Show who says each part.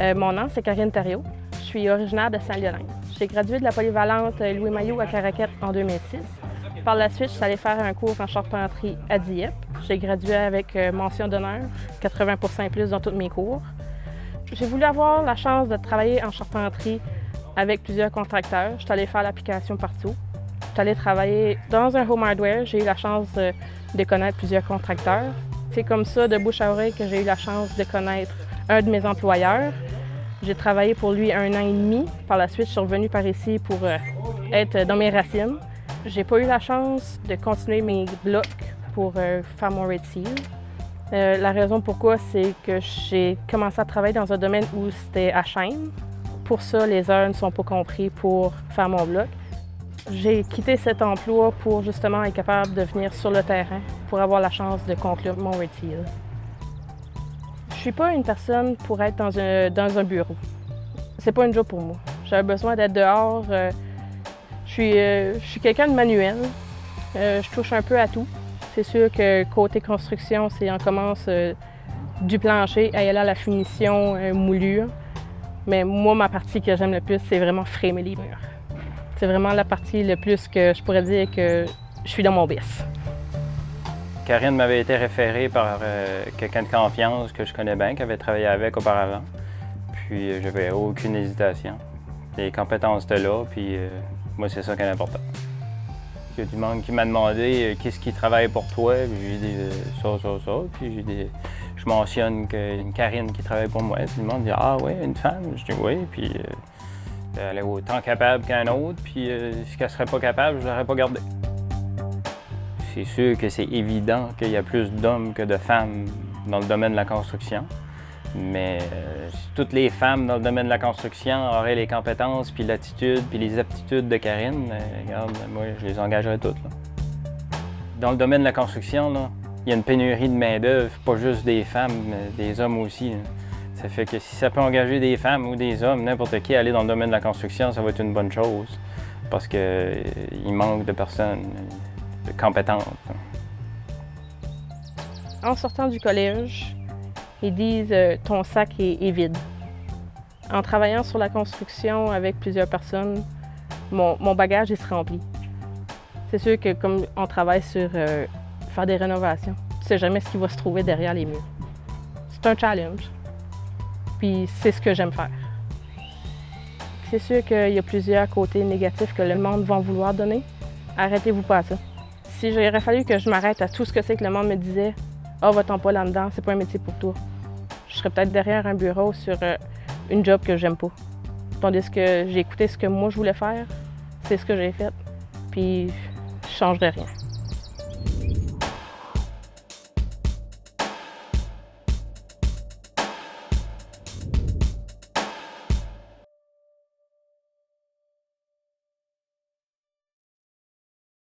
Speaker 1: Mon nom, c'est Karine Thériault. Je suis originaire de Saint-Lionel. J'ai gradué de la polyvalente Louis Mailloux à Caraquette en 2006. Par la suite, je suis allée faire un cours en charpenterie à Dieppe. J'ai gradué avec mention d'honneur, 80% et plus dans tous mes cours. J'ai voulu avoir la chance de travailler en charpenterie avec plusieurs contracteurs. Je suis allée faire l'application partout. Je suis allée travailler dans un home hardware. J'ai eu la chance de connaître plusieurs contracteurs. C'est comme ça, de bouche à oreille, que j'ai eu la chance de connaître un de mes employeurs. J'ai travaillé pour lui 1 an et demi. Par la suite, je suis revenue par ici pour être dans mes racines. J'ai pas eu la chance de continuer mes blocs pour faire mon Red Seal. La raison pourquoi, c'est que j'ai commencé à travailler dans un domaine où c'était à chaîne. Pour ça, les heures ne sont pas comprises pour faire mon bloc. J'ai quitté cet emploi pour justement être capable de venir sur le terrain pour avoir la chance de conclure mon Red Seal. Je suis pas une personne pour être dans un bureau. C'est pas une job pour moi. J'avais besoin d'être dehors. Je suis quelqu'un de manuel. Je touche un peu à tout. C'est sûr que côté construction, on commence du plancher à aller à la finition moulure. Mais moi, ma partie que j'aime le plus, c'est vraiment framer les murs. C'est vraiment la partie le plus que je pourrais dire que je suis dans mon bis.
Speaker 2: Karine m'avait été référée par quelqu'un de confiance que je connais bien, qui avait travaillé avec auparavant. Puis j'avais aucune hésitation. Les compétences étaient là, puis moi, c'est ça qui est important. Il y a du monde qui m'a demandé qu'est-ce qui travaille pour toi, puis j'ai dit ça. Puis j'ai dit, je mentionne une Karine qui travaille pour moi. Puis le monde dit ah ouais, une femme. Je dis oui, puis elle est autant capable qu'un autre, puis si elle serait pas capable, je l'aurais pas gardée. C'est sûr que c'est évident qu'il y a plus d'hommes que de femmes dans le domaine de la construction. Mais si toutes les femmes dans le domaine de la construction auraient les compétences, puis l'attitude, puis les aptitudes de Karine, regarde, moi, je les engagerais toutes. Là. Dans le domaine de la construction, là, il y a une pénurie de main-d'œuvre, pas juste des femmes, mais des hommes aussi. Là. Ça fait que si ça peut engager des femmes ou des hommes, n'importe qui, aller dans le domaine de la construction, ça va être une bonne chose. Parce qu'il manque de personnes compétentes.
Speaker 1: En sortant du collège, ils disent « ton sac est vide ». En travaillant sur la construction avec plusieurs personnes, mon bagage il se remplit. C'est sûr que comme on travaille sur faire des rénovations, tu ne sais jamais ce qui va se trouver derrière les murs. C'est un challenge. Puis c'est ce que j'aime faire. C'est sûr qu'il y a plusieurs côtés négatifs que le monde va vouloir donner. Arrêtez-vous pas à ça. Si j'aurais fallu que je m'arrête à tout ce que c'est que le monde me disait « Ah, va-t'en pas là-dedans, c'est pas un métier pour toi », je serais peut-être derrière un bureau sur une job que j'aime pas. Tandis que j'ai écouté ce que moi je voulais faire, c'est ce que j'ai fait, puis je changerais rien.